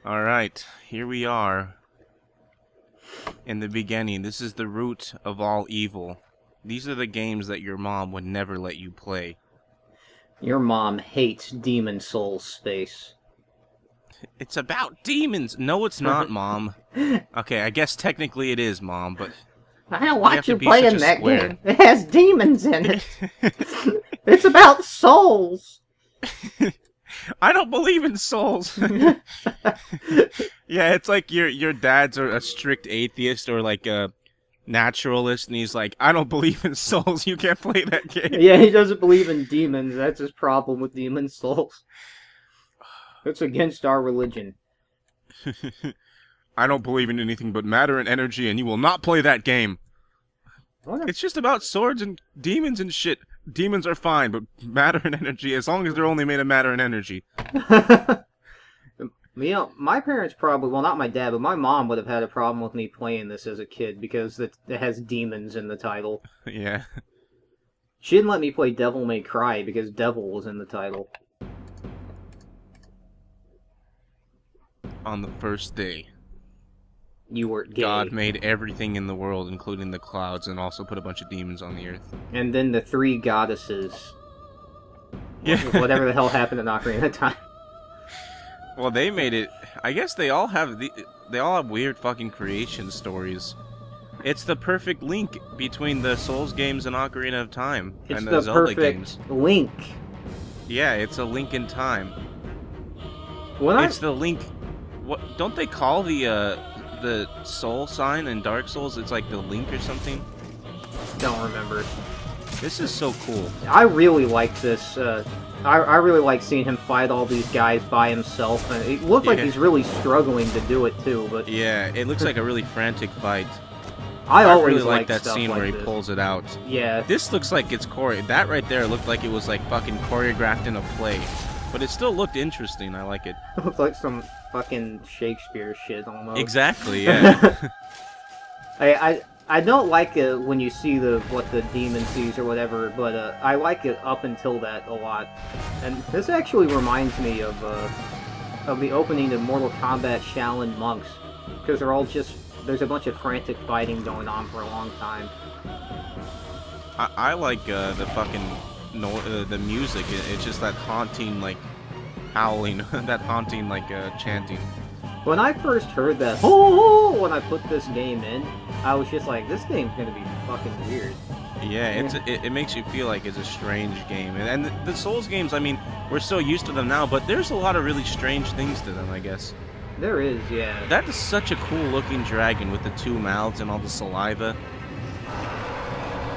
Alright, here we are. In the beginning, this is the root of all evil. These are the games that your mom would never let you play. Your mom hates Demon Souls space. It's about demons! No, it's not, Mom. Okay, I guess technically it is, Mom, but... I don't you have want to you be such playing a that square. game. It has demons in it. It's about souls. I don't believe in souls! Yeah, it's like your dad's a strict atheist or like a naturalist, and he's like, I don't believe in souls, you can't play that game. Yeah, he doesn't believe in demons. That's his problem with Demon Souls. It's against our religion. I don't believe in anything but matter and energy, and you will not play that game. What It's just about swords and demons and shit. Demons are fine, but matter and energy, as long as they're only made of matter and energy. You know, my parents probably, well, not my dad, but my mom would have had a problem with me playing this as a kid because it has demons in the title. Yeah. She didn't let me play Devil May Cry because Devil was in the title. On the first day, You were gay. God made everything in the world, including the clouds, and also put a bunch of demons on the earth. And then the three goddesses. Yeah. Whatever the hell happened to Ocarina of Time. Well, they made it. I guess they all have weird fucking creation stories. It's the perfect link between the Souls games and Ocarina of Time It's and the Zelda perfect games. link. Yeah, it's a link in time. When It's the link. What don't they call the soul sign in Dark Souls? It's like the link or something. don't remember. This is so cool. I really like this. I really like seeing him fight all these guys by himself, and it looked like Yeah. he's really struggling to do it too. But Yeah, it looks like a really frantic fight. I always really like that stuff scene like where he this. pulls it out. Yeah, This looks like it's that right there looked like it was like fucking choreographed in a play. But it still looked interesting. I like it. looks like some fucking Shakespeare shit almost. Exactly, yeah. I don't like it when you see what the demon sees or whatever, but I like it up until that a lot. And this actually reminds me of the opening to Mortal Kombat Shaolin Monks, because there's a bunch of frantic fighting going on for a long time. I like the fucking the music. It's just that haunting like howling, that haunting like chanting. When I first heard that, oh, when I put this game in, I was just like, this game's gonna be fucking weird. Yeah, it makes you feel like it's a strange game. And the Souls games, I mean, we're so used to them now, but there's a lot of really strange things to them, I guess. There is, yeah. That is such a cool looking dragon with the two mouths and all the saliva.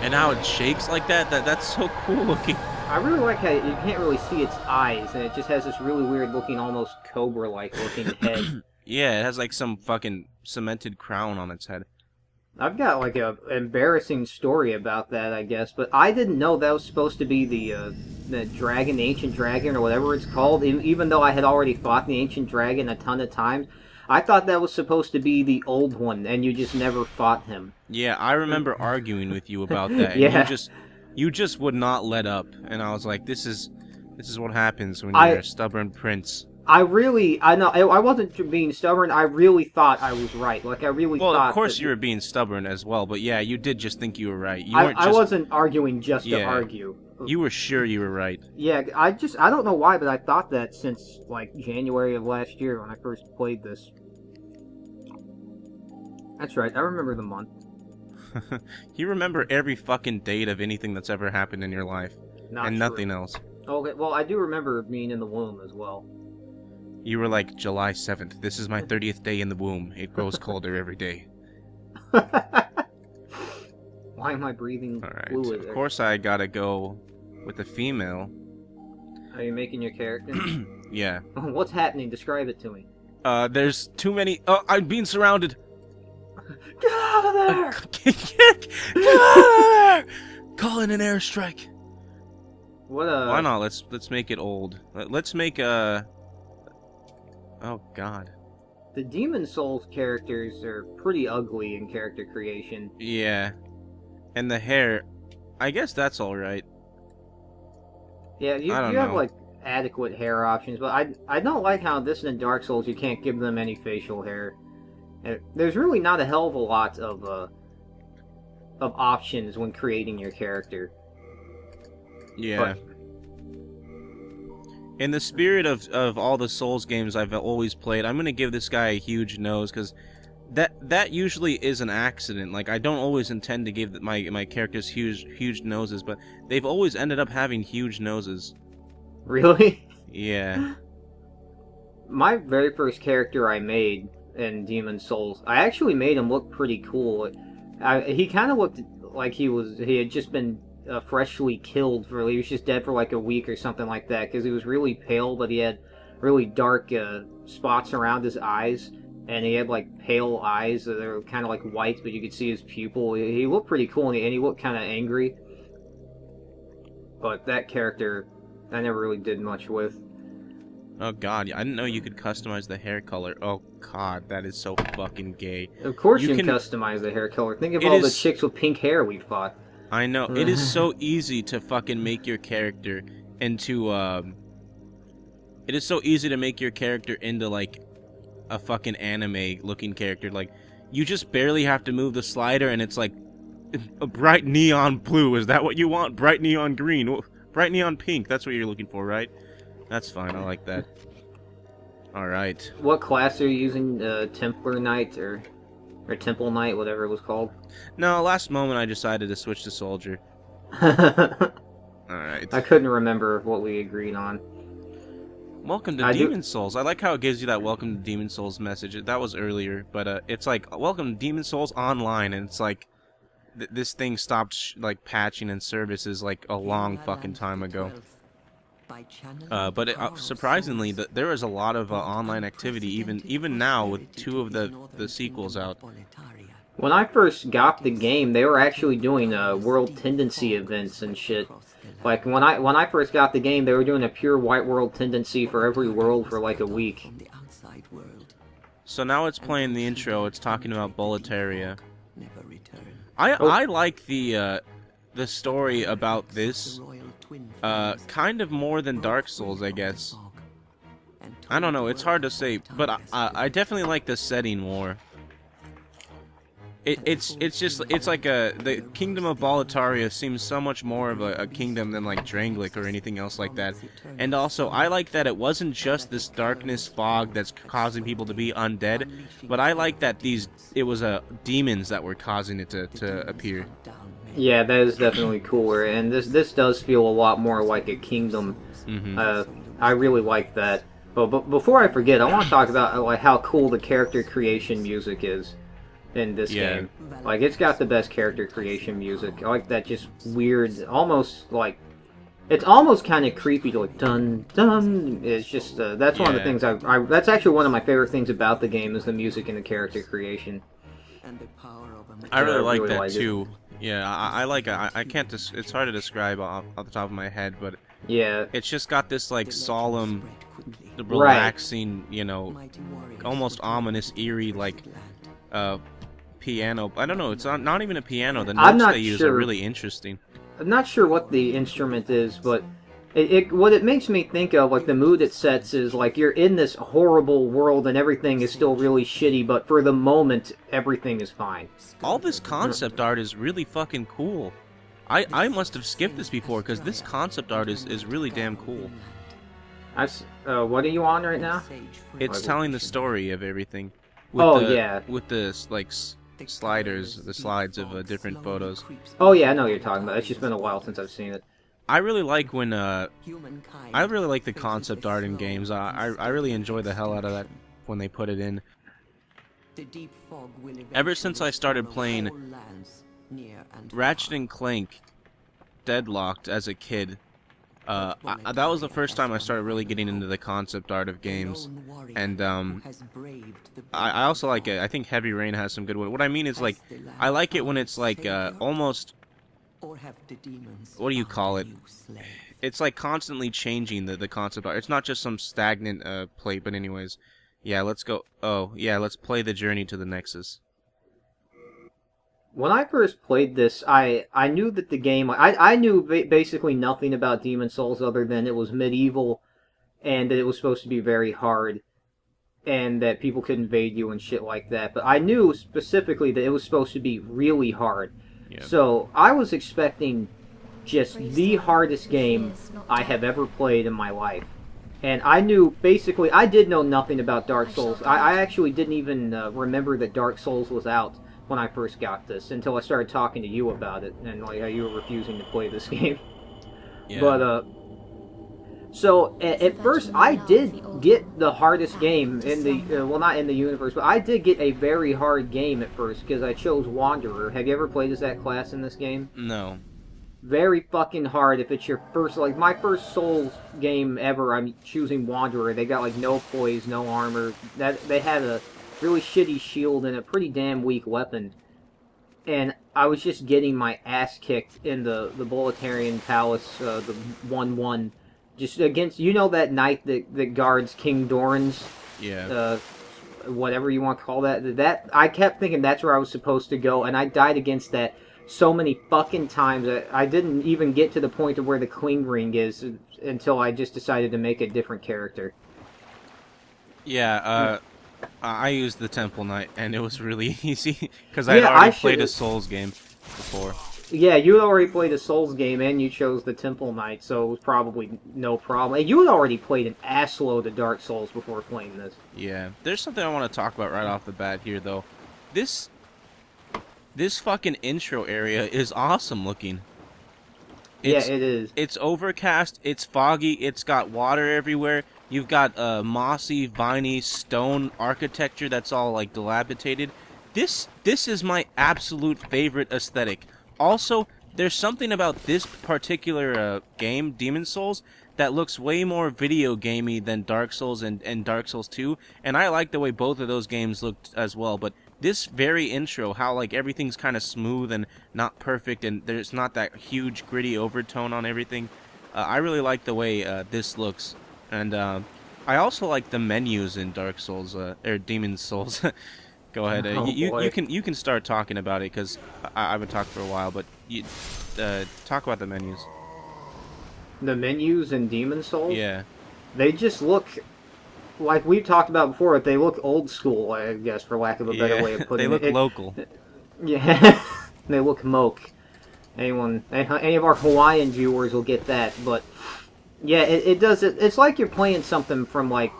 And how it shakes like that, that's so cool looking. I really like how you can't really see its eyes, and it just has this really weird looking, almost cobra-like looking head. Yeah, it has like some fucking cemented crown on its head. I've got like a embarrassing story about that, I guess, but I didn't know that was supposed to be the dragon, the ancient dragon, or whatever it's called. Even though I had already fought the ancient dragon a ton of times, I thought that was supposed to be the old one, and you just never fought him. Yeah, I remember arguing with you about that. And Yeah. you just would not let up, and I was like, this is what happens when you're a stubborn prince. I know, I wasn't being stubborn. I really thought I was right. Like, I really thought. Well, of course you were being stubborn as well, but yeah, you did just think you were right. You weren't I wasn't arguing just to Yeah. argue. You were sure you were right. Yeah, I don't know why, but I thought that since, like, January of last year when I first played this. That's right, I remember the month. You remember every fucking date of anything that's ever happened in your life, Not and true. nothing else. Okay, well, I do remember being in the womb as well. You were like, July 7th, this is my 30th day in the womb. It grows colder every day. Why am I breathing Alright, fluid? of course I gotta go with a female. Are you making your character? Yeah. What's happening? Describe it to me. There's too many... Oh, I'm being surrounded! Get out of there! Get out of there! Call in an airstrike! What Why not? Let's make it old. Let's make a... Oh, God. The Demon Souls characters are pretty ugly in character creation. Yeah. And the hair... I guess that's alright. Yeah, you I don't have, know. like, adequate hair options, but I don't like how this in Dark Souls you can't give them any facial hair. And there's really not a hell of a lot of options when creating your character. Yeah. But in the spirit of all the Souls games I've always played, I'm gonna give this guy a huge nose, because that usually is an accident. Like, I don't always intend to give my characters huge noses, but they've always ended up having huge noses. Really? Yeah. My very first character I made in Demon Souls, I actually made him look pretty cool. He kind of looked like he had just been freshly killed. He was just dead for like a week or something like that, because he was really pale, but he had really dark spots around his eyes, and he had like pale eyes that were kind of like white, but you could see his pupil. He looked pretty cool, and he looked kind of angry. But that character, I never really did much with. Oh god, I didn't know you could customize the hair color. Oh god, that is so fucking gay. Of course you can customize the hair color. Think of all the chicks with pink hair we fought. I know. It is so easy to fucking make your character into, It is so easy to make your character into, like, a fucking anime-looking character. Like, you just barely have to move the slider, and it's like, a bright neon blue. Is that what you want? Bright neon green. Bright neon pink. That's what you're looking for, right? That's fine. I like that. Alright. What class are you using? Templar Knight or Temple Knight, whatever it was called? No, last moment I decided to switch to Soldier. Alright. I couldn't remember what we agreed on. Welcome to Demon Souls. I like how it gives you that Welcome to Demon Souls message. That was earlier, but it's like, Welcome to Demon Souls Online, and it's like, this thing stopped patching and services like a long fucking time ago. But surprisingly, there is a lot of online activity even now with 2 of the sequels out. When I first got the game, they were actually doing world tendency events and shit. Like when I first got the game, they were doing a pure white world tendency for every world for like a week. So now it's playing the intro. It's talking about Boletaria. I like the story about this kind of more than Dark Souls, I guess. I don't know, it's hard to say, but I definitely like the setting more. It's like the Kingdom of Boletaria seems so much more of a kingdom than like Drangleic or anything else like that. And also, I like that it wasn't just this darkness fog that's causing people to be undead, but I like that it was demons that were causing it to appear. Yeah, that is definitely cooler, and this does feel a lot more like a kingdom. I really like that. But before I forget, I want to talk about like how cool the character creation music is in this game. Like, it's got the best character creation music. I like that just weird, almost like, it's almost kind of creepy to like dun dun. It's just that's one of the things that's actually one of my favorite things about the game is the music and the character creation. I really like that too. Yeah, I like it. I can't. It's hard to describe off the top of my head, but yeah, it's just got this like solemn, relaxing, you know, almost ominous, eerie like piano. I don't know. It's not even a piano. The notes they use are really interesting. I'm not sure what the instrument is, but what it makes me think of, like the mood it sets, is like you're in this horrible world and everything is still really shitty, but for the moment everything is fine. All this concept art is really fucking cool. I must have skipped this before because this concept art is really damn cool. What are you on right now? It's telling the story of everything. With the like sliders, the slides of different photos. Oh yeah, I know what you're talking about. It's just been a while since I've seen it. I really like when I really like the concept art in games. I really enjoy the hell out of that when they put it in. Ever since I started playing Ratchet and Clank Deadlocked as a kid, that was the first time I started really getting into the concept art of games. And I also like it. I think Heavy Rain has some good ones. What I mean is, like, I like it when it's like almost, what do you call it? It's like constantly changing the concept art. It's not just some stagnant plate, but anyways. Yeah, let's go. Oh, yeah, let's play the Journey to the Nexus. When I first played this, I knew that the game... I knew basically nothing about Demon Souls other than it was medieval and that it was supposed to be very hard, and that people could invade you and shit like that. But I knew specifically that it was supposed to be really hard. Yeah. So I was expecting just the hardest game I have ever played in my life. And I knew, basically, I did know nothing about Dark Souls. I actually didn't even remember that Dark Souls was out when I first got this, until I started talking to you about it, and like how you were refusing to play this game. Yeah. But, so, at first, I did get the hardest game in the, well, not in the universe, but I did get a very hard game at first, because I chose Wanderer. Have you ever played as that class in this game? No. Very fucking hard if it's your first, like, my first Souls game ever, I'm choosing Wanderer. They got, like, no poise, no armor. They had a really shitty shield and a pretty damn weak weapon. And I was just getting my ass kicked in the Boletarian Palace, the 1-1. Just against, you know, that knight that guards King Doran's, Yeah. whatever you want to call that. I kept thinking that's where I was supposed to go, and I died against that so many fucking times that I didn't even get to the point of where the clean ring is until I just decided to make a different character. Yeah, I used the Temple Knight, and it was really easy, because I had already played a Souls game before. Yeah, you had already played a Souls game, and you chose the Temple Knight, so it was probably no problem. And you had already played an assload of Dark Souls before playing this. Yeah, there's something I want to talk about right off the bat here, though. This fucking intro area is awesome looking. Yeah, it is. It's overcast, it's foggy, it's got water everywhere. You've got mossy, viney, stone architecture that's all, like, dilapidated. This is my absolute favorite aesthetic. Also, there's something about this particular game, Demon's Souls, that looks way more video gamey than Dark Souls and Dark Souls 2, and I like the way both of those games looked as well, but this very intro, how like everything's kind of smooth and not perfect, and there's not that huge gritty overtone on everything, I really like the way this looks, and I also like the menus in Dark Souls, or Demon's Souls. Go ahead. You can start talking about it, because I haven't talked for a while. But you talk about the menus. The menus in Demon's Souls? Yeah. They just look like we've talked about before. They look old school, I guess, for lack of a better way of putting it. They look local. Yeah, they look moke. Any of our Hawaiian viewers will get that. But yeah, it does. It's like you're playing something from, like,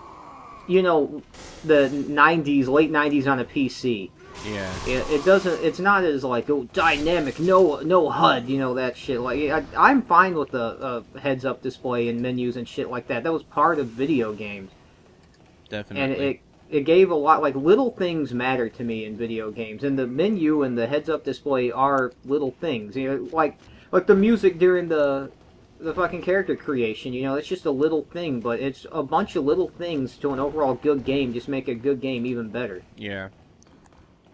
you know, the 90s, late 90s on a PC. Yeah. It doesn't, it's not as, like, oh, dynamic, no HUD, you know, that shit. Like, I'm fine with the heads-up display and menus and shit like that. That was part of video games. Definitely. And it gave a lot, like, little things matter to me in video games. And the menu and the heads-up display are little things. You know, like the music during the fucking character creation, you know, it's just a little thing, but it's a bunch of little things to an overall good game just make a good game even better. Yeah.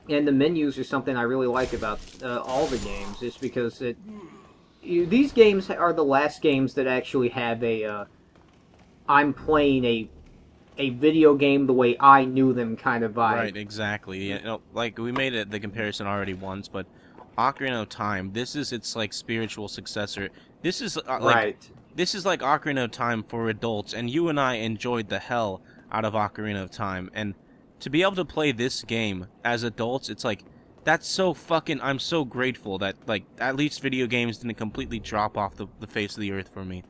And the menus are something I really like about all the games, is because these games are the last games that actually have I'm playing a video game the way I knew them kind of vibe. Right, exactly. You know, like, we made the comparison already once, but Ocarina of Time, this is its, like, spiritual successor. This is This is like Ocarina of Time for adults, and you and I enjoyed the hell out of Ocarina of Time. And to be able to play this game as adults, it's like, that's so fucking, I'm so grateful that, like, at least video games didn't completely drop off the face of the earth for me.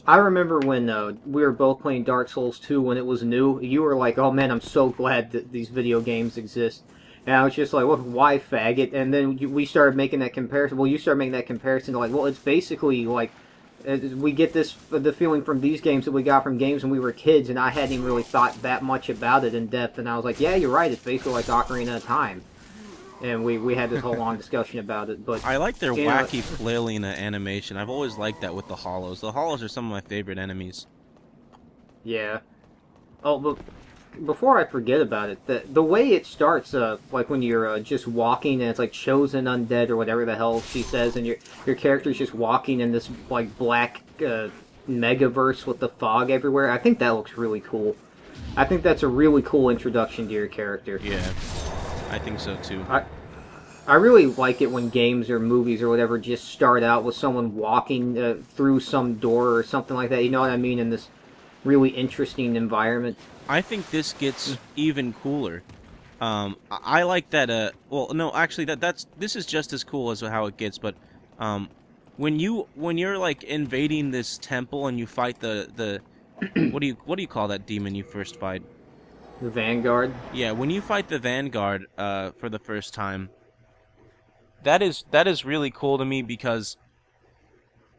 I remember when we were both playing Dark Souls 2 when it was new. You were like, oh man, I'm so glad that these video games exist. And I was just like, well, why faggot? And then we started making that comparison. Well, you started making that comparison to, like, well, it's basically like, we get the feeling from these games that we got from games when we were kids, and I hadn't even really thought that much about it in depth. And I was like, yeah, you're right, it's basically like Ocarina of Time. And we had this whole long discussion about it. But I like their wacky flailing animation. I've always liked that with the hollows. The hollows are some of my favorite enemies. Yeah. Oh, but before I forget about it, the way it starts, like when you're just walking and it's like chosen undead or whatever the hell she says, and your character's just walking in this like black megaverse with the fog everywhere. I think that looks really cool. I think that's a really cool introduction to your character. Yeah, I think so too. I really like it when games or movies or whatever just start out with someone walking through some door or something like that. You know what I mean? In this really interesting environment. I think this gets even cooler. I like that. Well, no, actually, this is just as cool as how it gets. But when you're like invading this temple and you fight the what do you call that demon you first fight? The Vanguard. Yeah, when you fight the Vanguard for the first time, that is really cool to me because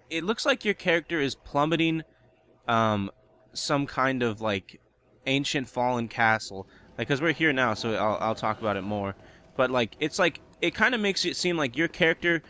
it looks like your character is plummeting some kind of like ancient fallen castle. Like, cause we're here now, so I'll talk about it more. But like, it's like it kind of makes it seem like your character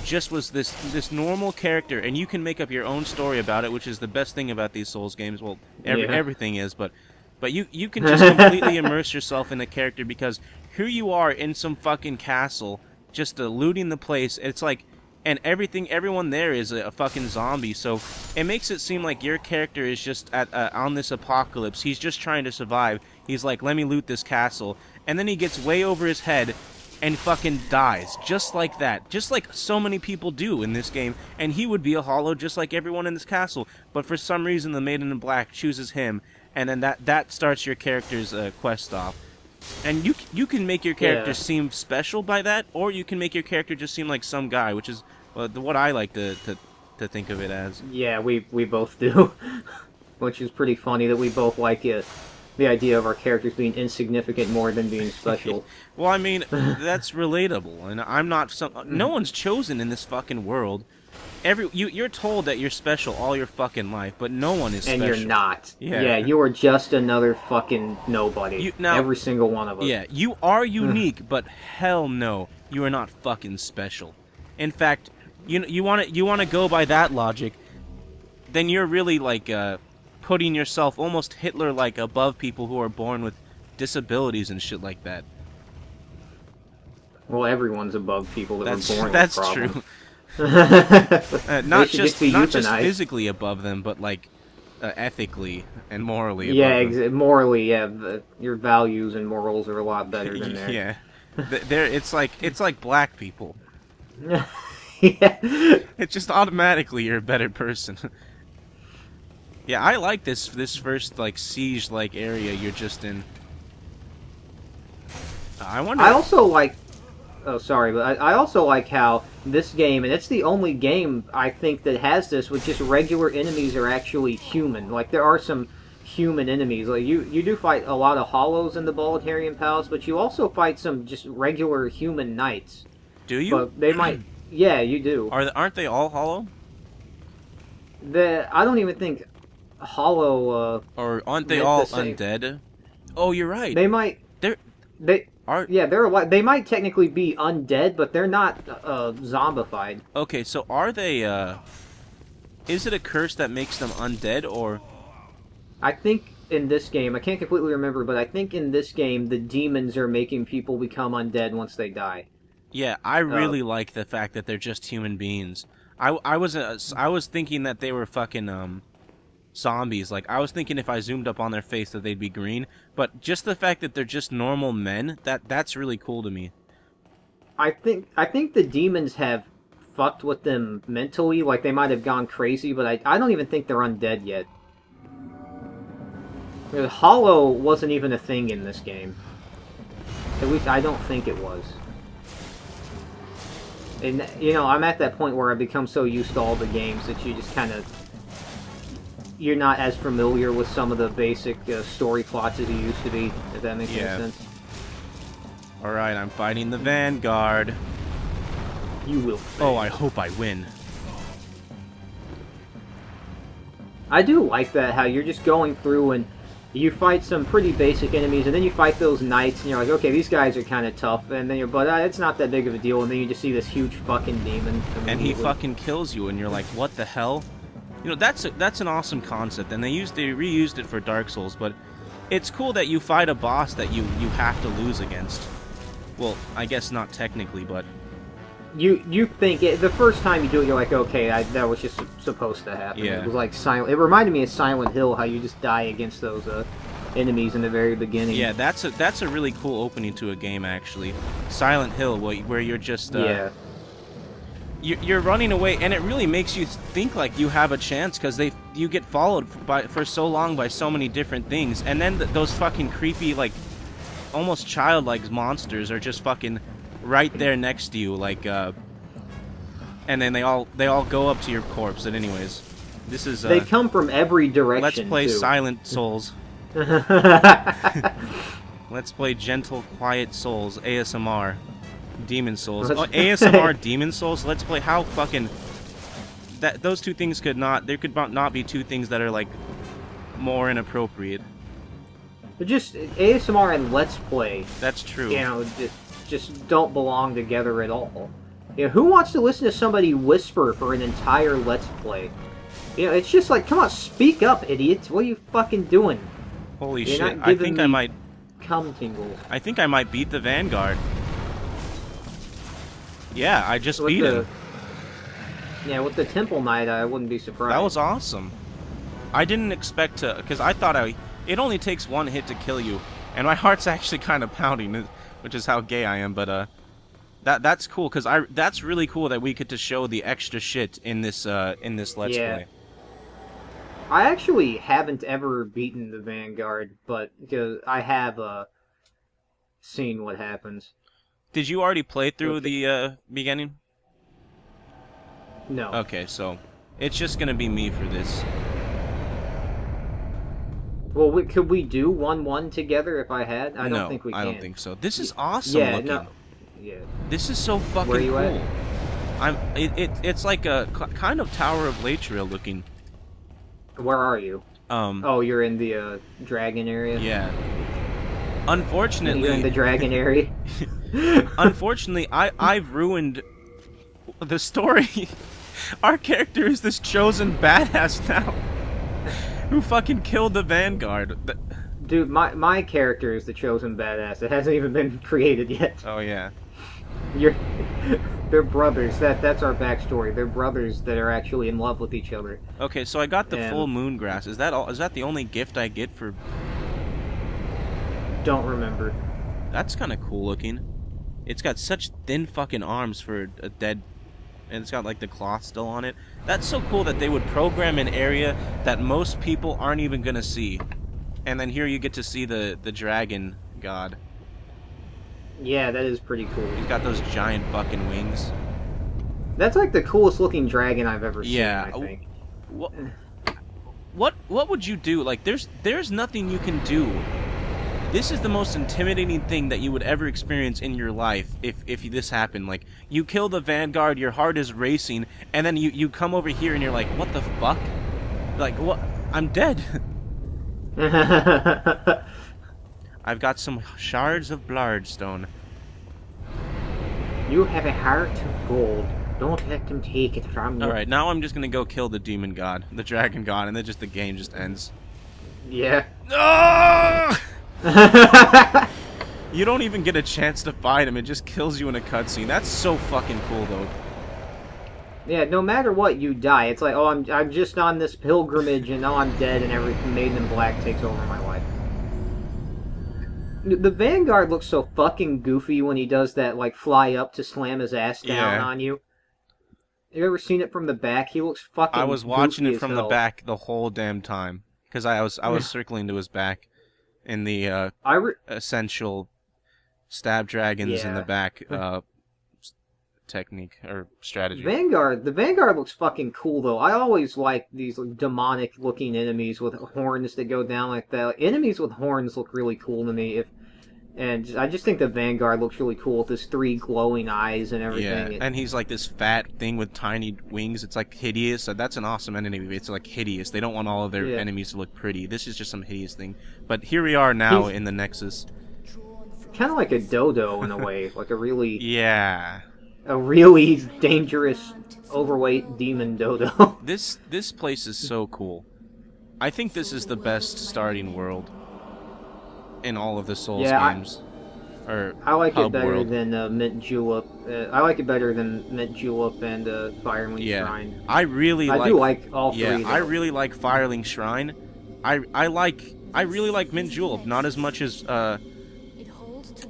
just was this normal character, and you can make up your own story about it, which is the best thing about these Souls games. Well, everything is, but you can just completely immerse yourself in the character because here you are in some fucking castle, just looting the place. It's like, and everyone there is a fucking zombie, so it makes it seem like your character is just on this apocalypse. He's just trying to survive. He's like, let me loot this castle, and then he gets way over his head and fucking dies, just like that. Just like so many people do in this game, and he would be a hollow just like everyone in this castle, but for some reason the Maiden in Black chooses him, and then that starts your character's quest off. And you can make your character seem special by that, or you can make your character just seem like some guy, which is what I like to think of it as. Yeah, we both do, which is pretty funny that we both like it. The idea of our characters being insignificant more than being special. Well, I mean, that's relatable, and I'm not no one's chosen in this fucking world. You're told that you're special all your fucking life, but no one is special. And you're not. Yeah, you are just another fucking nobody. Every single one of us. Yeah, you are unique, but hell no, you are not fucking special. In fact, you want to go by that logic, then you're really like putting yourself almost Hitler-like above people who are born with disabilities and shit like that. Well, everyone's above people that were born with problems. True. Not just physically above them, but like ethically and morally above them. Morally, your values and morals are a lot better than theirs. Yeah. It's like black people. Yeah. It's just automatically you're a better person. Yeah, I like this first like siege like area you're just in. I wonder. I also like. Oh, sorry, but I also like how this game, and it's the only game I think that has this, with just regular enemies are actually human. Like, there are some human enemies. Like, you do fight a lot of hollows in the Boletarian Palace, but you also fight some just regular human knights. Do you? But they might. Yeah, you do. Aren't they all hollow? I don't even think hollow. Or aren't they all undead? Oh, you're right. They might. They might technically be undead, but they're not zombified. Okay, so are they? Is it a curse that makes them undead, or? I think in this game, I can't completely remember, but I think in this game the demons are making people become undead once they die. Yeah, I really like the fact that they're just human beings. I was thinking that they were fucking zombies. Like, I was thinking if I zoomed up on their face that they'd be green, but just the fact that they're just normal men, that's really cool to me. I think the demons have fucked with them mentally, like they might have gone crazy, but I don't even think they're undead yet. The Hollow wasn't even a thing in this game. At least I don't think it was. And, you know, I'm at that point where I've become so used to all the games that you just kind of... You're not as familiar with some of the basic story plots as you used to be, if that makes any sense. Alright, I'm fighting the Vanguard. You will fail. Oh, I hope I win. I do like that, how you're just going through and you fight some pretty basic enemies, and then you fight those knights, and you're like, okay, these guys are kind of tough, and then you're, but it's not that big of a deal, and then you just see this huge fucking demon. And he fucking kills you, and you're like, what the hell? You know, that's an awesome concept, and they reused it for Dark Souls, but it's cool that you fight a boss that you have to lose against. Well, I guess not technically, but... You think, the first time you do it, you're like, okay, that was just supposed to happen. Yeah. It was like Silent... It reminded me of Silent Hill, how you just die against those enemies in the very beginning. Yeah, that's a really cool opening to a game, actually. Silent Hill, where you're just... yeah. you're running away, and it really makes you think like you have a chance, because you get followed for so long by so many different things, and then those fucking creepy, like, almost childlike monsters are just fucking right there next to you, like, and then they all go up to your corpse. But anyways, this is they come from every direction. Let's play too. Silent Souls. Let's play Gentle Quiet Souls ASMR. Demon Souls. Oh, ASMR Demon Souls. Let's play. How fucking that those two things could not. There could not be two things that are like more inappropriate. But just ASMR and Let's Play. That's true. You know, just don't belong together at all. You know, who wants to listen to somebody whisper for an entire Let's Play? You know, it's just like, come on, speak up, idiots. What are you fucking doing? Holy shit! I think I might. Cum tingles. I think I might beat the Vanguard. Yeah, I just beat him. Yeah, with the Temple Knight, I wouldn't be surprised. That was awesome. I didn't expect to, because I thought it only takes one hit to kill you, and my heart's actually kind of pounding, which is how gay I am. But that's cool, because that's really cool that we get to show the extra shit in this Let's Play. I actually haven't ever beaten the Vanguard, but because I have seen what happens. Did you already play through the beginning? No. Okay, so it's just gonna be me for this. Well, could we do 1-1 together if I had? I don't think we can. I don't think so. This is awesome looking. No. Yeah. This is so fucking Where are you cool. at? It's like a kind of Tower of Latria looking. Where are you? Oh, you're in the dragon area? Yeah. Unfortunately, you're in the dragon area. Unfortunately, I've ruined the story. Our character is this chosen badass now, who fucking killed the Vanguard. Dude, my character is the chosen badass. It hasn't even been created yet. Oh yeah. They're brothers. That's our backstory. They're brothers that are actually in love with each other. Okay, so I got the full moon grass. Is that all? Is that the only gift I get for? Don't remember. That's kind of cool looking. It's got such thin fucking arms for a dead, and it's got like the cloth still on it. That's so cool that they would program an area that most people aren't even gonna see, and then here you get to see the dragon god. Yeah, that is pretty cool. He's got those giant fucking wings. That's like the coolest looking dragon I've ever seen, yeah. I think. What would you do? Like, there's nothing you can do. This is the most intimidating thing that you would ever experience in your life if this happened. Like, you kill the Vanguard, your heart is racing, and then you come over here and you're like, what the fuck? Like, what? I'm dead. I've got some shards of Blardstone. You have a heart of gold. Don't let them take it from you. Alright, now I'm just gonna go kill the demon god, the dragon god, and then the game just ends. Yeah. No! You don't even get a chance to fight him, it just kills you in a cutscene. That's so fucking cool, though. Yeah, no matter what, you die. It's like, oh, I'm just on this pilgrimage, and now I'm dead, and everything Maiden in Black takes over my life. The Vanguard looks so fucking goofy when he does that, like, fly up to slam his ass down on you. Have you ever seen it from the back? He looks fucking I was watching goofy it from the back the whole damn time, because I was circling to his back in the essential stab dragons in the back technique or strategy. The Vanguard looks fucking cool though. I always like these like, demonic looking enemies with horns that go down like that. Like, enemies with horns look really cool to me. And I just think the Vanguard looks really cool with his 3 glowing eyes and everything. Yeah, and he's like this fat thing with tiny wings. It's like hideous. That's an awesome enemy. It's like hideous. They don't want all of their enemies to look pretty. This is just some hideous thing. But here we are now in the Nexus. Kind of like a dodo in a way. Like a really... Yeah. A really dangerous, overweight demon dodo. This place is so cool. I think this is the best starting world in all of the Souls games. I like it better than Mint Julep. I like it better than Mint Julep and Firelink Shrine. I do like all 3. Yeah, I really like Firelink Shrine. I really like Mint Julep, not as much as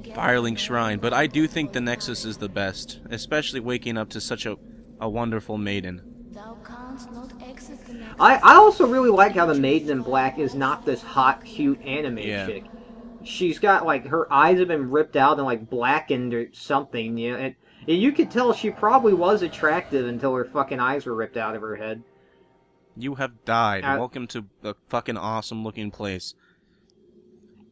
Firelink Shrine, but I do think the Nexus is the best, especially waking up to such a a wonderful maiden. I also really like how the Maiden in Black is not this hot, cute anime chick. She's got, like, her eyes have been ripped out and, like, blackened or something, you know, and you could tell she probably was attractive until her fucking eyes were ripped out of her head. You have died. Welcome to a fucking awesome looking place.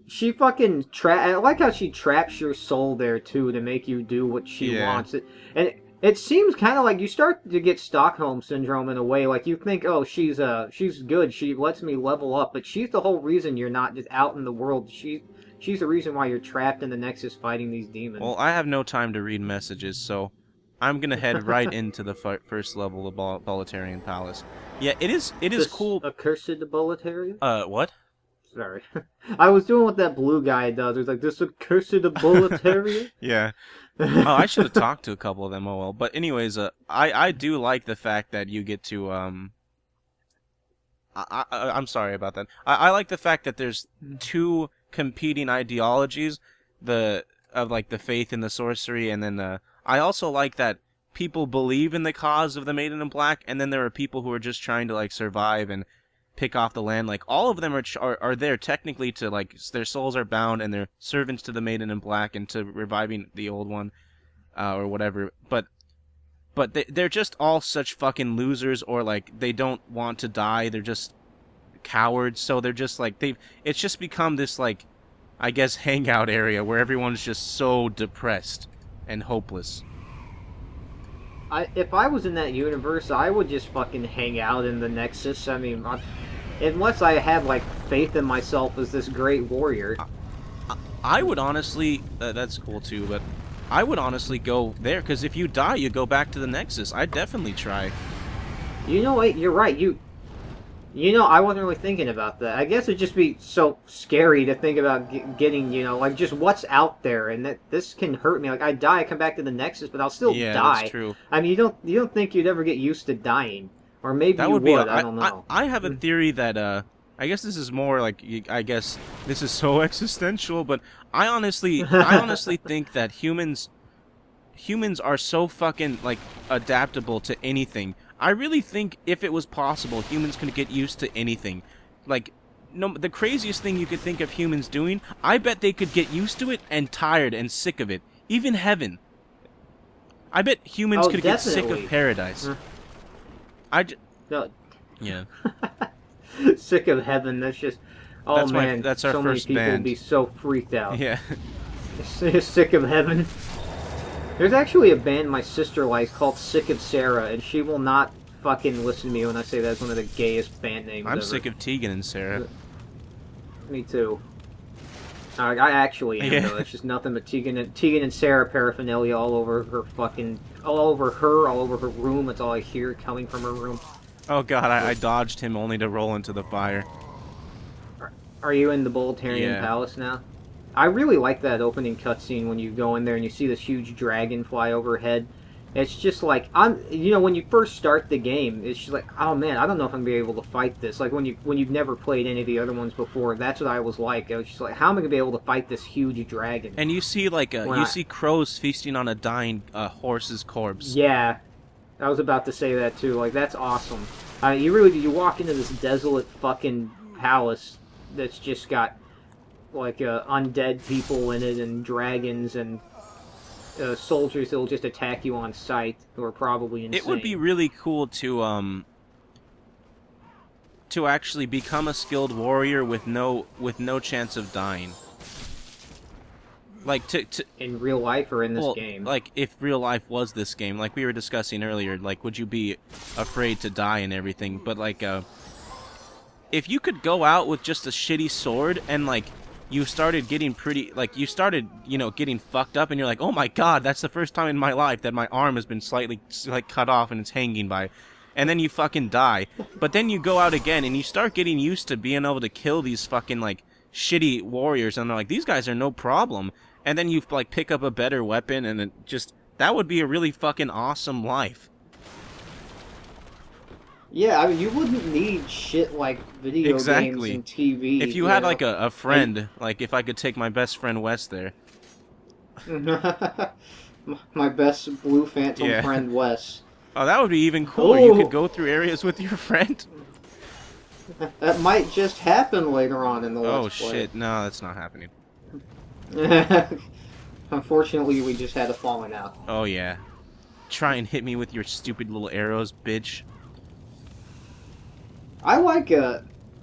She fucking I like how she traps your soul there too to make you do what she wants. And it seems kind of like you start to get Stockholm syndrome in a way. Like you think, oh, she's good. She lets me level up, but she's the whole reason you're not just out in the world. She's the reason why you're trapped in the Nexus fighting these demons. Well, I have no time to read messages, so I'm gonna head right into the first level of Boletarian Palace. Yeah, it is cool. Accursed Boletarian? What? Sorry. I was doing what that blue guy does. It was like, this accursed Boletarian? Yeah. Oh, I should have talked to a couple of them, oh well. But anyways, I do like the fact that you get to, I'm sorry about that. I like the fact that there's two competing ideologies, of like the faith and the sorcery, and then, I also like that people believe in the cause of the Maiden in Black, and then there are people who are just trying to, like, survive and pick off the land. Like, all of them are there technically to, like, their souls are bound and they're servants to the Maiden in Black and to reviving the old one, or whatever. But they're just all such fucking losers, or, like, they don't want to die. They're just cowards. So they're just, like, it's just become this, like, I guess, hangout area where everyone's just so depressed and hopeless. If I was in that universe, I would just fucking hang out in the Nexus. I mean, unless I had, like, faith in myself as this great warrior. I would honestly... that's cool, too, but I would honestly go there, because if you die, you go back to the Nexus. I'd definitely try. You know what? You're right. You know, I wasn't really thinking about that. I guess it'd just be so scary to think about getting, you know, like, just what's out there, and that this can hurt me. Like, I die, I come back to the Nexus, but I'll still die. That's true. I mean, you don't think you'd ever get used to dying, or maybe you would. I don't know. I have a theory that, I guess this is more like, I guess this is so existential, but I honestly think that humans are so fucking, like, adaptable to anything. I really think if it was possible, humans could get used to anything. Like, no, the craziest thing you could think of humans doing, I bet they could get used to it and tired and sick of it. Even heaven. I bet humans could get sick of paradise. No. Yeah. Sick of heaven, that's just... Oh, man, that's our so first many people band. would be so freaked out. Yeah. Sick of heaven. There's actually a band my sister likes called Sick of Sarah, and she will not fucking listen to me when I say that's one of the gayest band names I'm ever. sick of Tegan and Sarah. Me too. I actually am, though. It's just nothing but Tegan and Sarah paraphernalia all over her room. That's all I hear coming from her room. Oh god, I dodged him only to roll into the fire. Are you in the Boletarian Palace now? I really like that opening cutscene when you go in there and you see this huge dragon fly overhead. It's just like, you know, when you first start the game, it's just like, oh man, I don't know if I'm gonna be able to fight this. Like when you've never played any of the other ones before, that's what I was like. I was just like, how am I gonna be able to fight this huge dragon? And you see like see crows feasting on a dying horse's corpse. Yeah, I was about to say that too. Like that's awesome. You walk into this desolate fucking palace that's just got like undead people in it and dragons and soldiers that'll just attack you on sight who are probably insane. It would be really cool to actually become a skilled warrior with no chance of dying. Like to in real life or in this game. Like if real life was this game, like we were discussing earlier, like would you be afraid to die and everything? But like if you could go out with just a shitty sword and like you started getting getting fucked up and you're like, oh my god, that's the first time in my life that my arm has been slightly like cut off and it's hanging by, and then you fucking die. But then you go out again and you start getting used to being able to kill these fucking like shitty warriors, and they're like, these guys are no problem. And then you like pick up a better weapon, and it just, that would be a really fucking awesome life. Yeah, I mean, you wouldn't need shit like video games and TV. If you had like a friend, like if I could take my best friend Wes there. My best Blue Phantom friend Wes. Oh, that would be even cooler. You Ooh. could go through areas with your friend. That might just happen later on in the Oh Let's Play. shit, no, that's not happening. Unfortunately, we just had a falling out. Oh yeah. Try and hit me with your stupid little arrows, bitch. I like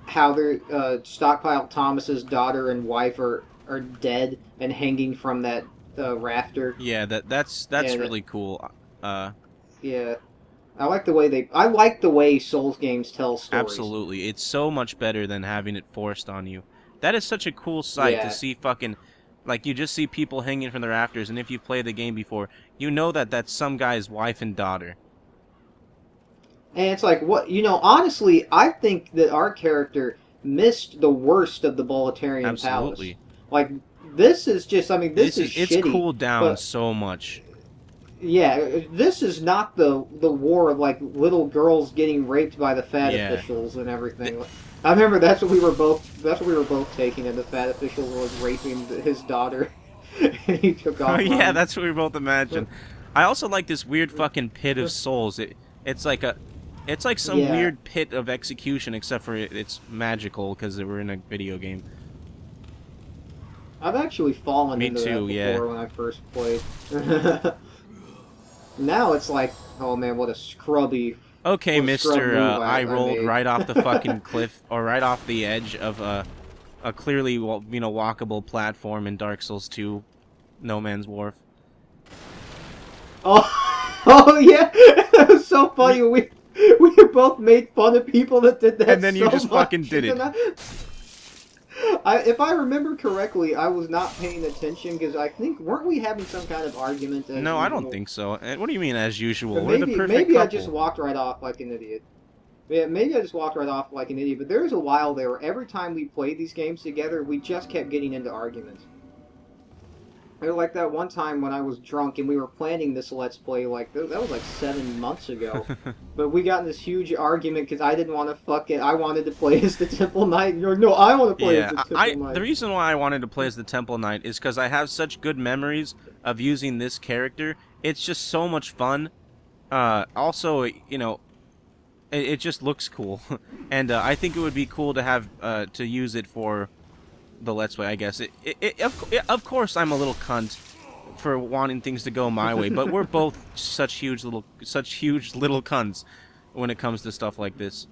how their Stockpile Thomas's daughter and wife are dead and hanging from that rafter. Yeah, that's really cool. Yeah, I like the way Souls games tell stories. Absolutely. It's so much better than having it forced on you. That is such a cool sight to see fucking... Like, you just see people hanging from the rafters, and if you've played the game before, you know that that's some guy's wife and daughter. And it's like, what... You know, honestly, I think that our character missed the worst of the Boletarian Absolutely. Palace. Like, this is just... I mean, this is shitty. It's cooled down so much. Yeah, this is not the war of, like, little girls getting raped by the fat officials and everything. I remember that's what we were both taking, and the fat official was raping his daughter. And he took off. Oh yeah, that's what we both imagined. I also like this weird fucking pit of souls. It's like some weird pit of execution, except for it's magical because we're in a video game. I've actually fallen into that before when I first played. Now it's like, oh man, what a scrubby. Okay, Mister, I rolled right off the fucking cliff, or right off the edge of a clearly, walkable platform in Dark Souls 2, No Man's Wharf. Oh yeah, that was so funny. We both made fun of people that did that. And then you just fucking did it. If I remember correctly, I was not paying attention because I think weren't we having some kind of argument? No, usual? I don't think so. What do you mean as usual? Maybe, we're the perfect maybe couple. I just walked right off like an idiot. Yeah, maybe I just walked right off like an idiot. But there was a while there where every time we played these games together, we just kept getting into arguments. Like that one time when I was drunk and we were planning this Let's Play, like, that was like 7 months ago. But we got in this huge argument because I didn't want to I wanted to play as the Temple Knight. You're, no, I want to play as the Temple Knight. The reason why I wanted to play as the Temple Knight is because I have such good memories of using this character. It's just so much fun. Also, it just looks cool. And I think it would be cool to have, to use it for the Let's Play, I guess. Of course, I'm a little cunt for wanting things to go my way, but we're both such huge little cunts when it comes to stuff like this.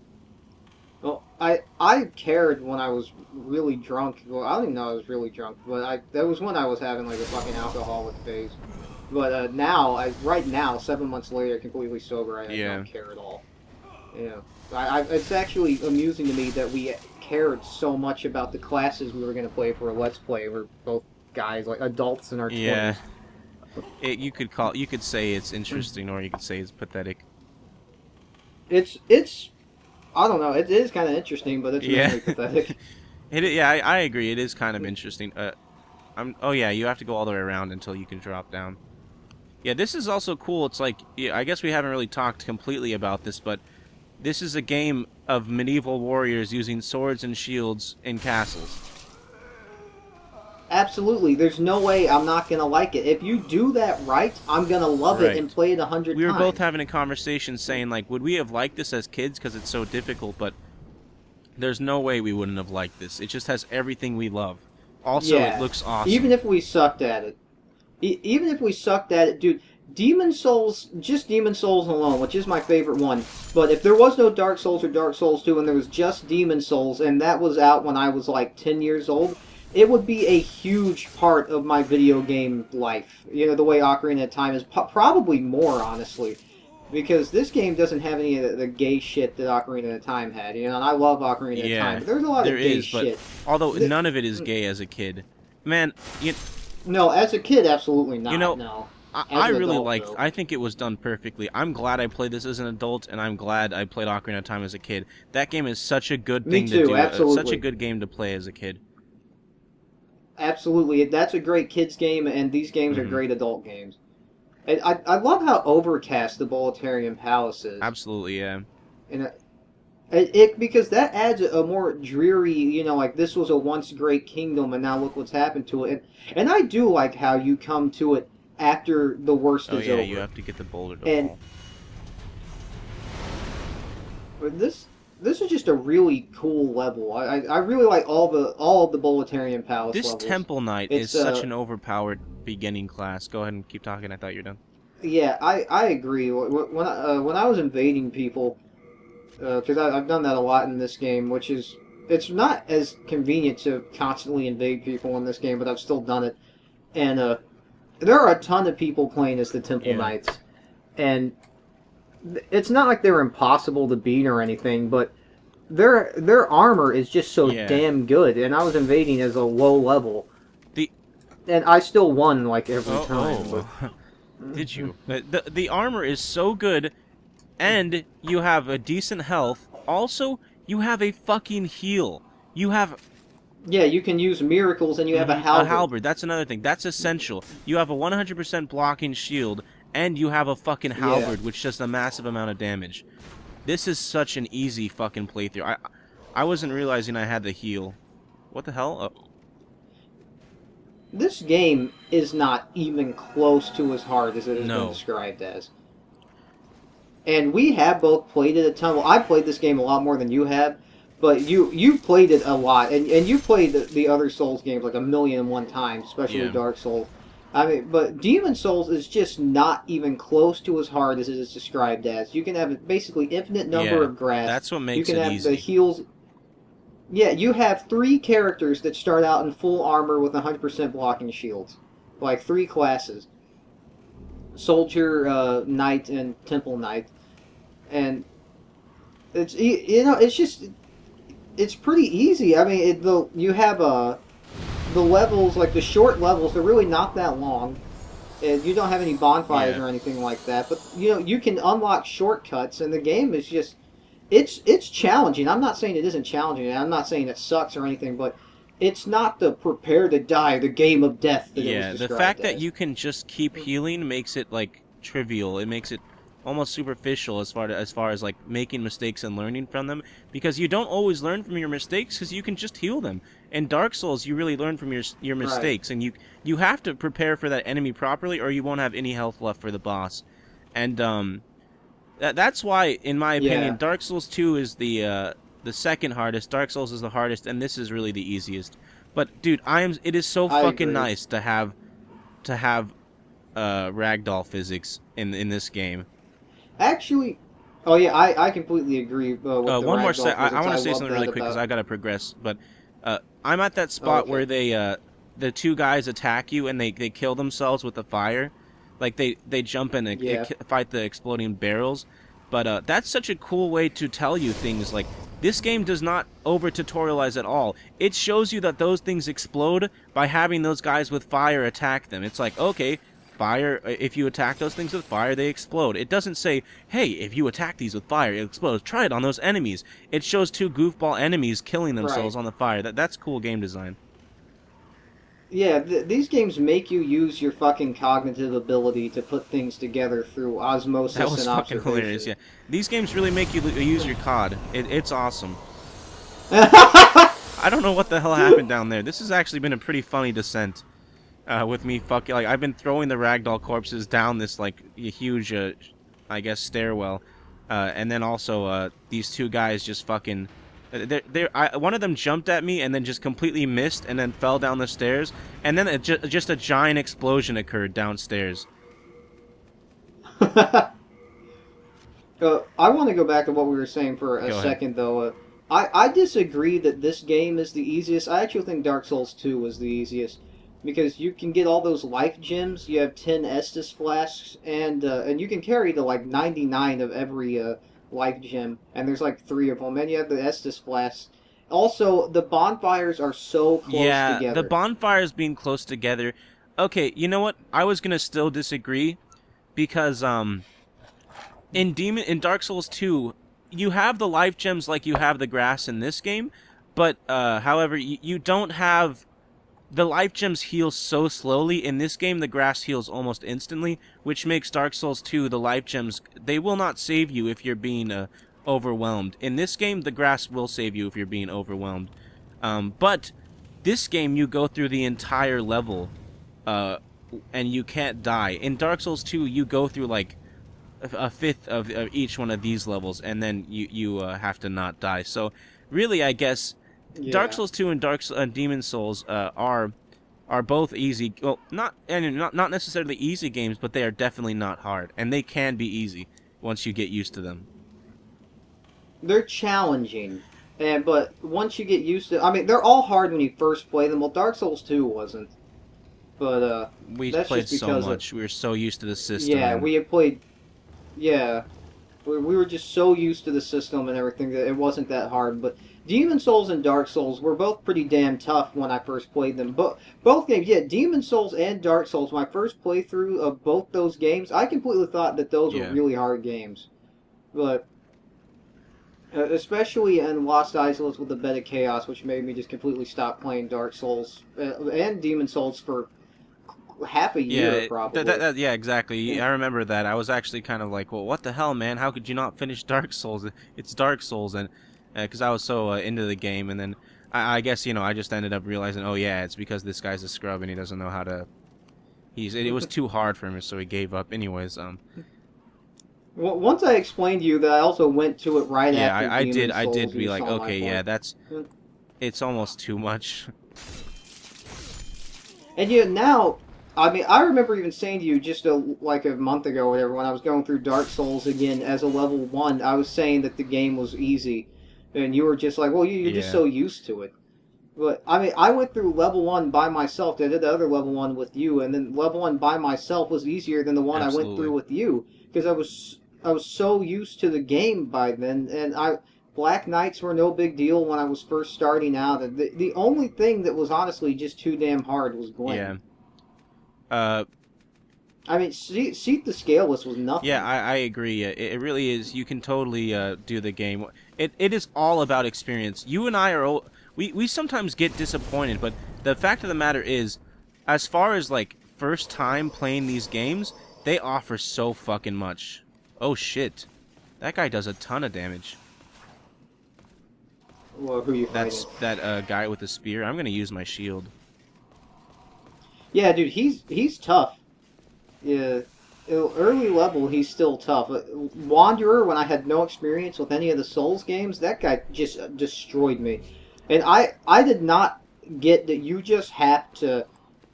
Well, I cared when I was really drunk. Well, I don't even know I was really drunk, but that was when I was having like a fucking alcoholic phase. But right now, 7 months later, completely sober, I don't care at all. Yeah, it's actually amusing to me that we cared so much about the classes we were going to play for a Let's Play. We're both guys, like adults in our 20s. Yeah, you could say it's interesting, or you could say it's pathetic. It's I don't know. It is kind of interesting, but it's mainly pathetic. I agree. It is kind of interesting. Oh yeah, you have to go all the way around until you can drop down. Yeah, this is also cool. It's like, I guess we haven't really talked completely about this, but this is a game of medieval warriors using swords and shields in castles. Absolutely. There's no way I'm not going to like it. If you do that right, I'm going to love it and play it 100 times. We were both having a conversation saying, like, would we have liked this as kids because it's so difficult, but there's no way we wouldn't have liked this. It just has everything we love. Also, it looks awesome. Even if we sucked at it. Even if we sucked at it, dude... Demon Souls, just Demon Souls alone, which is my favorite one, but if there was no Dark Souls or Dark Souls 2 and there was just Demon Souls, and that was out when I was like 10 years old, it would be a huge part of my video game life. You know, the way Ocarina of Time is, probably more, honestly. Because this game doesn't have any of the gay shit that Ocarina of Time had, and I love Ocarina of Time, but there's a lot of gay shit. Although none of it is gay as a kid. Man, No, as a kid, absolutely not, no. I really liked. I think it was done perfectly. I'm glad I played this as an adult, and I'm glad I played Ocarina of Time as a kid. That game is such a good thing to do. Absolutely. Such a good game to play as a kid. Absolutely, that's a great kids game, and these games are great adult games. And I love how overcast the Boletarian Palace is. Absolutely, yeah. And because that adds a more dreary, like this was a once great kingdom, and now look what's happened to it. And I do like how you come to it after the worst is over. You have to get the boulder to fall. this is just a really cool level. I really like all of the Bolitarian Palace This levels. Temple Knight is It's such an overpowered beginning class. Go ahead and keep talking. I thought you were done. yeah, I agree. When I was invading people, because I've done that a lot in this game, which is it's not as convenient to constantly invade people in this game, but I've still done it. And there are a ton of people playing as the Temple Knights, and it's not like they're impossible to beat or anything, but their armor is just so damn good. And I was invading as a low level, and I still won like every time. But... Did you? The armor is so good, and you have a decent health. Also, you have a fucking heal. You have... Yeah, you can use miracles, and you have a halberd. A halberd, that's another thing. That's essential. You have a 100% blocking shield, and you have a fucking halberd, which does a massive amount of damage. This is such an easy fucking playthrough. I wasn't realizing I had the heal. What the hell? Oh. This game is not even close to as hard as it has been described as. And we have both played it a ton. Well, I played this game a lot more than you have, but you played it a lot, and you played the other Souls games like 1,000,001 times, especially Dark Souls. I mean, but Demon Souls is just not even close to as hard as it is described as. You can have basically infinite number of grasps. That's what makes it easy. You can have the heals. Yeah, you have 3 characters that start out in full armor with 100% blocking shields. Like 3 classes. Soldier, Knight, and Temple Knight. And it's, it's just, it's pretty easy. I mean, you have the levels, like the short levels, they're really not that long. And you don't have any bonfires or anything like that. But, you can unlock shortcuts, and the game is just... It's challenging. I'm not saying it isn't challenging, and I'm not saying it sucks or anything, but it's not the prepare to die, the game of death that it was described the fact as. that you can just keep healing makes it like trivial. It makes it almost superficial as far as like making mistakes and learning from them, because you don't always learn from your mistakes because you can just heal them. In Dark Souls, you really learn from your mistakes, and you have to prepare for that enemy properly, or you won't have any health left for the boss. And that's why, in my opinion, Dark Souls 2 is the second hardest. Dark Souls is the hardest, and this is really the easiest. But dude, it is so fucking nice to have ragdoll physics in this game. Actually, oh yeah, I completely agree with the one more second. I want to say something really quick because I gotta progress. But I'm at that spot where the 2 guys attack you and they kill themselves with the fire. Like, they jump in and fight the exploding barrels. But that's such a cool way to tell you things. Like, this game does not over-tutorialize at all. It shows you that those things explode by having those guys with fire attack them. It's like, okay, fire, if you attack those things with fire, they explode. It doesn't say, hey, if you attack these with fire, it explodes. Try it on those enemies. It shows 2 goofball enemies killing themselves on the fire. That's cool game design. Yeah, these games make you use your fucking cognitive ability to put things together through osmosis and observation. That was fucking hilarious, yeah. These games really make you use your COD. It's awesome. I don't know what the hell happened down there. This has actually been a pretty funny descent. With me fucking... Like, I've been throwing the ragdoll corpses down this, like, huge, I guess, stairwell. And then also, these 2 guys just fucking... one of them jumped at me and then just completely missed and then fell down the stairs, and then just a giant explosion occurred downstairs. I want to go back to what we were saying for a second, though. I disagree that this game is the easiest. I actually think Dark Souls 2 was the easiest, because you can get all those life gems. You have 10 Estus flasks, and you can carry to like 99 of every... life gem, and there's like 3 of them, and you have the Estus flasks. Also, the bonfires are so close together. Yeah, the bonfires being close together. Okay, you know what? I was gonna still disagree, because in Dark Souls 2, you have the life gems like you have the grass in this game, but however, you don't have... The life gems heal so slowly. In this game, the grass heals almost instantly, which makes Dark Souls 2, the life gems, they will not save you if you're being overwhelmed. In this game, the grass will save you if you're being overwhelmed. But this game, you go through the entire level, and you can't die. In Dark Souls 2, you go through, like, a fifth of each one of these levels, and then you have to not die. So really, I guess Dark Yeah. Souls 2 and Demon Souls are both easy. Well, not necessarily easy games, but they are definitely not hard, and they can be easy once you get used to them. They're challenging, but once you get used to, I mean, they're all hard when you first play them. Well, Dark Souls 2 wasn't, but We that's played just so because of much. We were so used to the system, yeah, and we had played yeah, we were just so used to the system and everything that it wasn't that hard. But Demon Souls and Dark Souls were both pretty damn tough when I first played them. But both games, yeah, Demon Souls and Dark Souls, my first playthrough of both those games, I completely thought that those were yeah. really hard games. But especially in Lost Isles with the Bed of Chaos, which made me just completely stop playing Dark Souls and Demon Souls for half a Yeah, year, probably. yeah, exactly. And, I remember that. I was actually kind of like, well, what the hell, man? How could you not finish Dark Souls? It's Dark Souls, and because I was so into the game, and then I guess I just ended up realizing, oh yeah, it's because this guy's a scrub and he doesn't know how to. It was too hard for him, so he gave up. Anyways, well, once I explained to you that I also went to it right yeah, after I did, Demon Souls, be you like, saw my okay, yeah, point. it's almost too much. And yeah, now, I mean, I remember even saying to you just like a month ago or whatever, when I was going through Dark Souls again as a level 1, I was saying that the game was easy. And you were just like, well, you're just Yeah, so used to it. But, I mean, I went through level 1 by myself. I did the other level 1 with you, and then level 1 by myself was easier than the one I went through absolutely. with you. Because I was so used to the game by then, and Black Knights were no big deal when I was first starting out. The only thing that was honestly just too damn hard was Yeah. Gwen. Uh, I mean, Seat the Scaleless was Yeah, nothing. I agree. It really is. You can totally do the game. It is all about experience. You and I are we sometimes get disappointed, but the fact of the matter is, as far as like first time playing these games, they offer so fucking much. Oh shit, that guy does a ton of damage. Well, who you fighting? That's that guy with the spear. I'm gonna use my shield. Yeah, dude, he's tough. Yeah, early level, he's still tough. Wanderer, when I had no experience with any of the Souls games, that guy just destroyed me. And I did not get that you just have to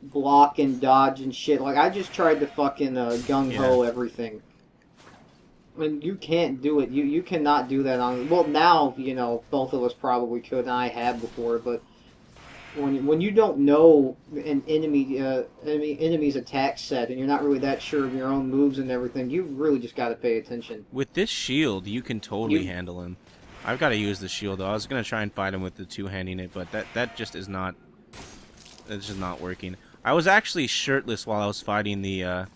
block and dodge and shit. Like, I just tried to fucking Yeah. gung-ho everything. And you can't do it. You cannot do that on... Well, now, both of us probably could, and I have before, but when you don't know an enemy's attack set and you're not really that sure of your own moves and everything, you really just got to pay attention. With this shield, you can totally You handle him. I've got to use the shield though. I was gonna try and fight him with the two-handing it, but that just is not. It's just not working. I was actually shirtless while I was fighting the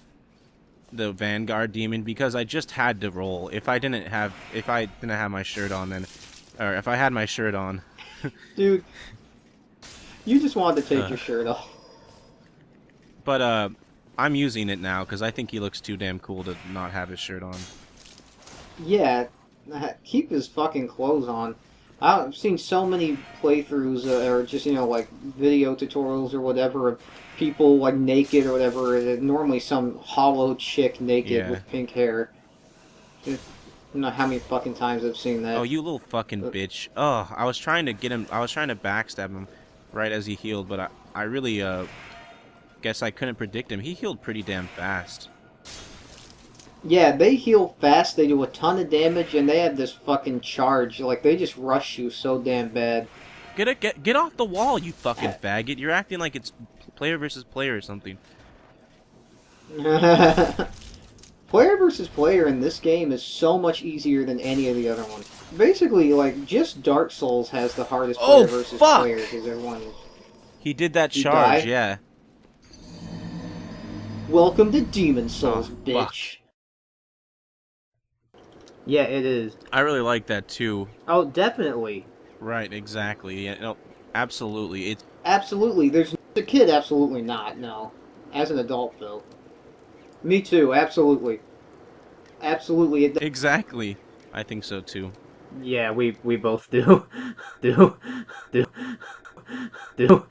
Vanguard demon because I just had to roll. If I didn't have my shirt on, then, or if I had my shirt on, dude, you just wanted to take uh, your shirt off. but I'm using it now because I think he looks too damn cool to not have his shirt on. Yeah, keep his fucking clothes on. I've seen so many playthroughs or just like video tutorials or whatever of people like naked or whatever. Normally some hollow chick naked Yeah. with pink hair. I don't know how many fucking times I've seen Oh, that. you little fucking But, bitch. Oh, I was trying to get him. I was trying to backstab him right as he healed, but I really guess I couldn't predict him. He healed pretty damn fast. yeah, they heal fast, they do a ton of damage, and they have this fucking charge. Like, they just rush you so damn bad. Get off the wall, you fucking faggot. You're acting like it's player versus player or something. Player versus player in this game is so much easier than any of the other ones. Basically, like, just Dark Souls has the hardest Oh player versus fuck! player, because everyone is... He did that You charge, die? yeah. Welcome to Demon Oh Souls, fuck. bitch. Yeah, it is. I really like that too. Oh, definitely. Right, exactly. Yeah, no, absolutely. It's Absolutely. There's a kid, absolutely not, no. As an adult, though. Me too, absolutely. Absolutely. exactly. I think so too. Yeah, we both do. do. Do. Do.